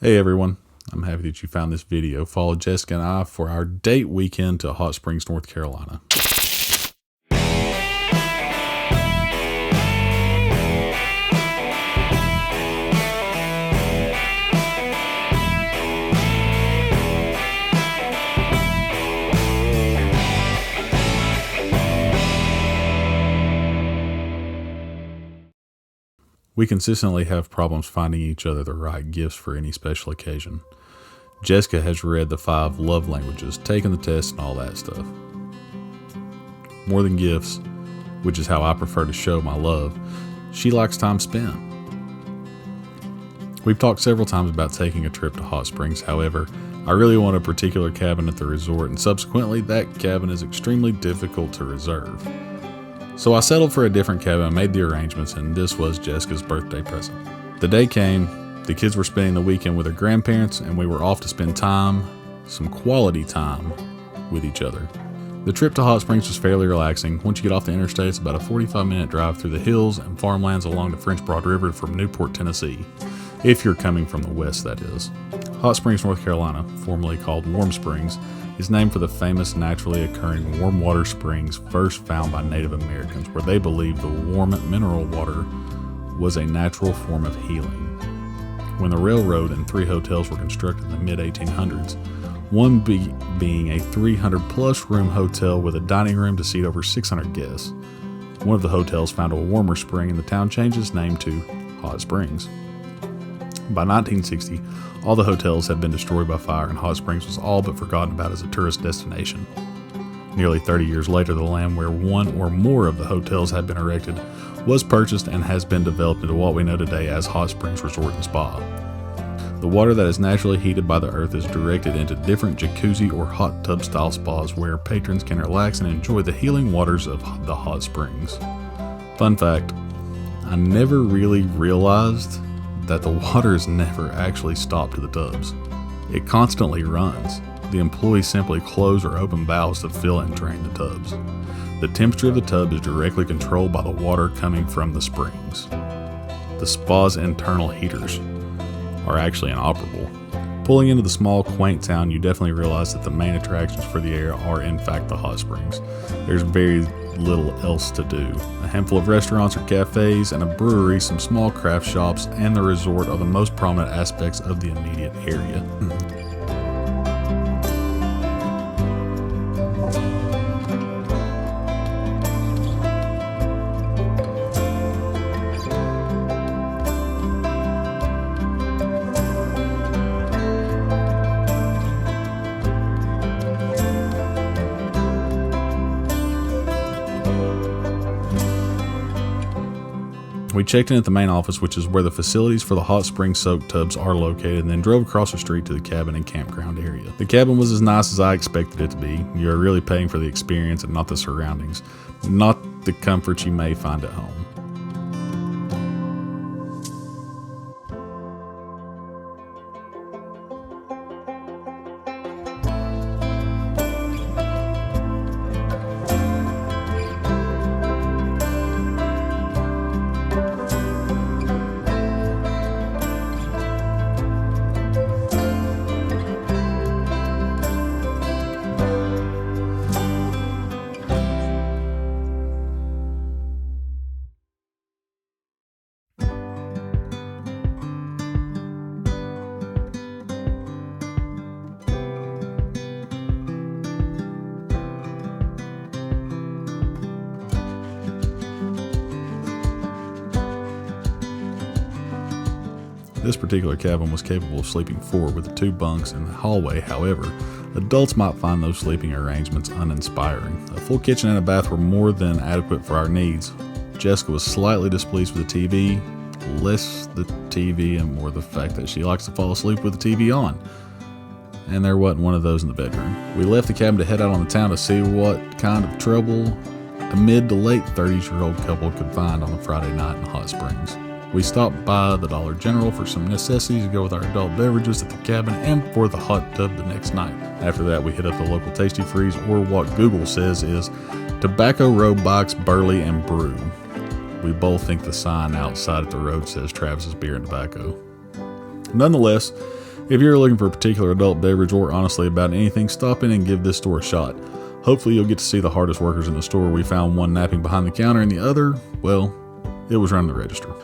Hey everyone, I'm happy that you found this video. Follow Jessica and I for our date weekend to Hot Springs, North Carolina. We consistently have problems finding each other the right gifts for any special occasion. Jessica has read the 5 love languages, taken the test, and all that stuff. More than gifts, which is how I prefer to show my love, she likes time spent. We've talked several times about taking a trip to Hot Springs. However, I really want a particular cabin at the resort, and subsequently that cabin is extremely difficult to reserve. So I settled for a different cabin and made the arrangements, and this was Jessica's birthday present. The day came, the kids were spending the weekend with their grandparents, and we were off to spend time, some quality time, with each other. The trip to Hot Springs was fairly relaxing. Once you get off the interstate, it's about a 45-minute drive through the hills and farmlands along the French Broad River from Newport, Tennessee. If you're coming from the west, that is. Hot Springs, North Carolina, formerly called Warm Springs, is named for the famous naturally occurring warm water springs first found by Native Americans, where they believed the warm mineral water was a natural form of healing. When the railroad and 3 hotels were constructed in the mid-1800s, one being a 300-plus room hotel with a dining room to seat over 600 guests. One of the hotels found a warmer spring, and the town changed its name to Hot Springs. By 1960, all the hotels had been destroyed by fire, and Hot Springs was all but forgotten about as a tourist destination. Nearly 30 years later, the land where one or more of the hotels had been erected was purchased and has been developed into what we know today as Hot Springs Resort and Spa. The water that is naturally heated by the earth is directed into different jacuzzi or hot tub style spas where patrons can relax and enjoy the healing waters of the hot springs. Fun fact, I never really realized that the water is never actually stopped to the tubs. It constantly runs. The employees simply close or open valves to fill and drain the tubs. The temperature of the tub is directly controlled by the water coming from the springs. The spa's internal heaters are actually inoperable. Pulling into the small, quaint town, you definitely realize that the main attractions for the area are in fact the hot springs. There's very little else to do. A handful of restaurants or cafes and a brewery, some small craft shops, and the resort are the most prominent aspects of the immediate area. We checked in at the main office, which is where the facilities for the hot spring soaked tubs are located, and then drove across the street to the cabin and campground area. The cabin was as nice as I expected it to be. You're really paying for the experience and not the surroundings, not the comforts you may find at home. This particular cabin was capable of sleeping 4 with the 2 bunks in the hallway. However, adults might find those sleeping arrangements uninspiring. A full kitchen and a bath were more than adequate for our needs. Jessica was slightly displeased with the TV, less the TV and more the fact that she likes to fall asleep with the TV on. And there wasn't one of those in the bedroom. We left the cabin to head out on the town to see what kind of trouble a mid to late 30s-year-old couple could find on a Friday night in Hot Springs. We stopped by the Dollar General for some necessities to go with our adult beverages at the cabin and for the hot tub the next night. After that, we hit up the local Tasty Freeze, or what Google says is Tobacco Road Box Burley and Brew. We both think the sign outside at the road says Travis's Beer and Tobacco. Nonetheless, If you're looking for a particular adult beverage or honestly about anything, stop in and give this store a shot. Hopefully you'll get to see the hardest workers in the store. We found one napping behind the counter and the other, well, it was running the register.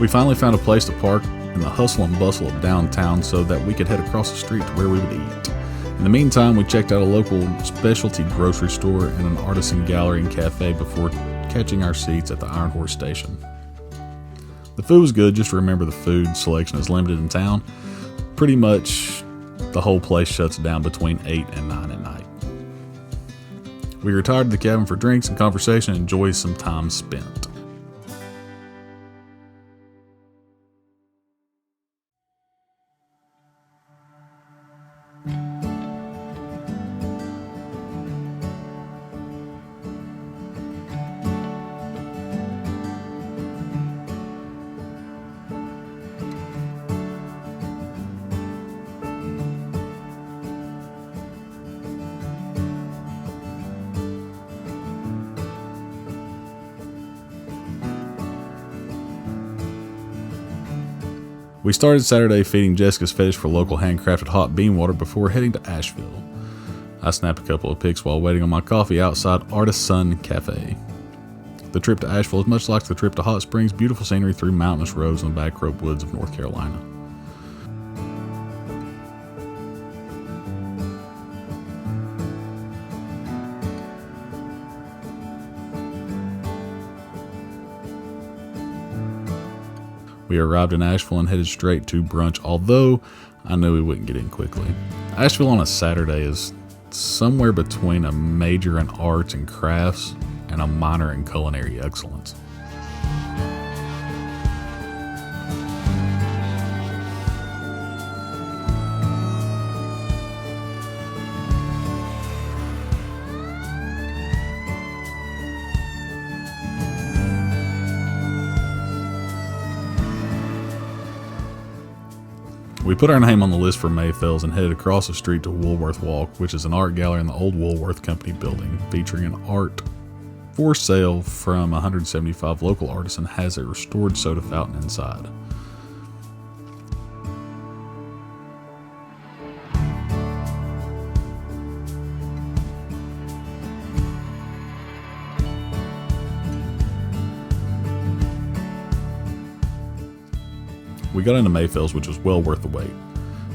We finally found a place to park in the hustle and bustle of downtown so that we could head across the street to where we would eat. In the meantime, we checked out a local specialty grocery store and an artisan gallery and cafe before catching our seats at the Iron Horse station. The food was good, just remember the food selection is limited in town. Pretty much the whole place shuts down between 8 and 9 at night. We retired to the cabin for drinks and conversation and enjoyed some time spent. We started Saturday feeding Jessica's fetish for local handcrafted hot bean water before heading to Asheville. I snapped a couple of pics while waiting on my coffee outside Artisan Cafe. The trip to Asheville is much like the trip to Hot Springs, beautiful scenery through mountainous roads in the backrope woods of North Carolina. We arrived in Asheville and headed straight to brunch, although I knew we wouldn't get in quickly. Asheville on a Saturday is somewhere between a major in arts and crafts and a minor in culinary excellence. We put our name on the list for Mayfells and headed across the street to Woolworth Walk, which is an art gallery in the old Woolworth Company building, featuring an art for sale from 175 local artists and has a restored soda fountain inside. We got into Mayfells, which was well worth the wait.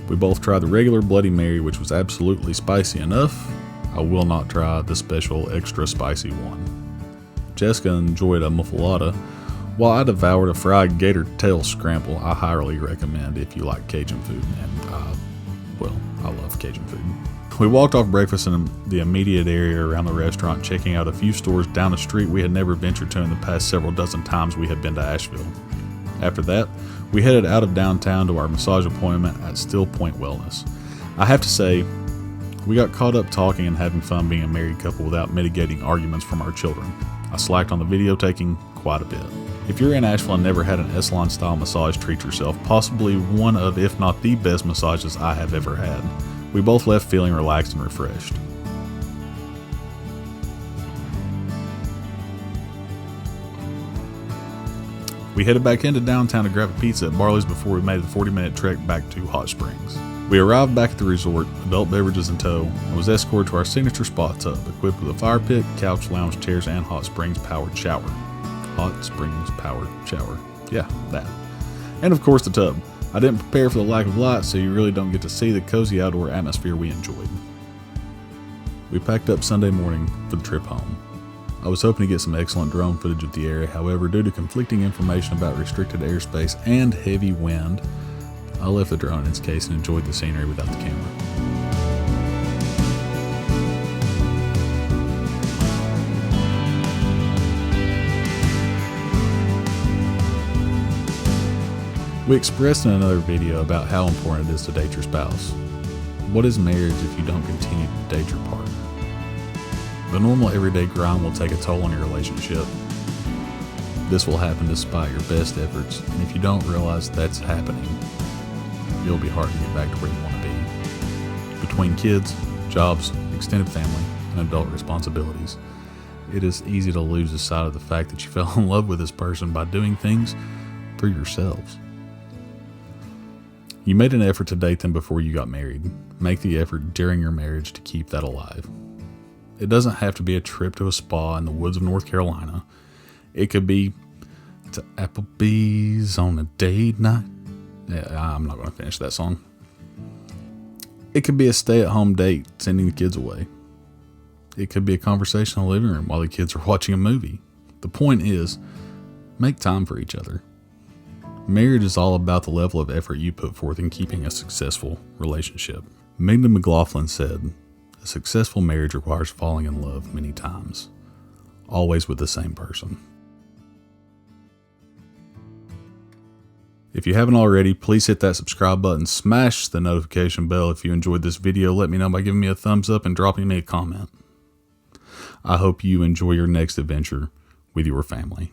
We both tried the regular Bloody Mary, which was absolutely spicy enough. I will not try the special extra spicy one. Jessica enjoyed a muffalata, while I devoured a fried gator tail scramble. I highly recommend if you like Cajun food, and I love Cajun food. We walked off breakfast in the immediate area around the restaurant, checking out a few stores down the street we had never ventured to in the past several dozen times we had been to Asheville. After that, we headed out of downtown to our massage appointment at Still Point Wellness. I have to say, we got caught up talking and having fun being a married couple without mitigating arguments from our children. I slacked on the video taking quite a bit. If you're in Asheville and never had an Essalon style massage, treat yourself. Possibly one of, if not the best massages I have ever had. We both left feeling relaxed and refreshed. We headed back into downtown to grab a pizza at Barley's before we made the 40-minute trek back to Hot Springs. We arrived back at the resort, adult beverages in tow, and was escorted to our signature spa tub, equipped with a fire pit, couch, lounge chairs, and Hot Springs powered shower. Hot Springs powered shower. Yeah, that. And of course the tub. I didn't prepare for the lack of light, so you really don't get to see the cozy outdoor atmosphere we enjoyed. We packed up Sunday morning for the trip home. I was hoping to get some excellent drone footage of the area, however, due to conflicting information about restricted airspace and heavy wind, I left the drone in its case and enjoyed the scenery without the camera. We expressed in another video about how important it is to date your spouse. What is marriage if you don't continue to date your partner? The normal everyday grind will take a toll on your relationship. This will happen despite your best efforts, and if you don't realize that's happening, it'll be hard to get back to where you want to be. Between kids, jobs, extended family, and adult responsibilities, it is easy to lose the sight of the fact that you fell in love with this person by doing things for yourselves. You made an effort to date them before you got married. Make the effort during your marriage to keep that alive. It doesn't have to be a trip to a spa in the woods of North Carolina. It could be to Applebee's on a date night. Yeah, I'm not going to finish that song. It could be a stay-at-home date, sending the kids away. It could be a conversation in the living room while the kids are watching a movie. The point is, make time for each other. Marriage is all about the level of effort you put forth in keeping a successful relationship. Megan McLaughlin said, "A successful marriage requires falling in love many times, always with the same person." If you haven't already, please hit that subscribe button, smash the notification bell. If you enjoyed this video, let me know by giving me a thumbs up and dropping me a comment. I hope you enjoy your next adventure with your family.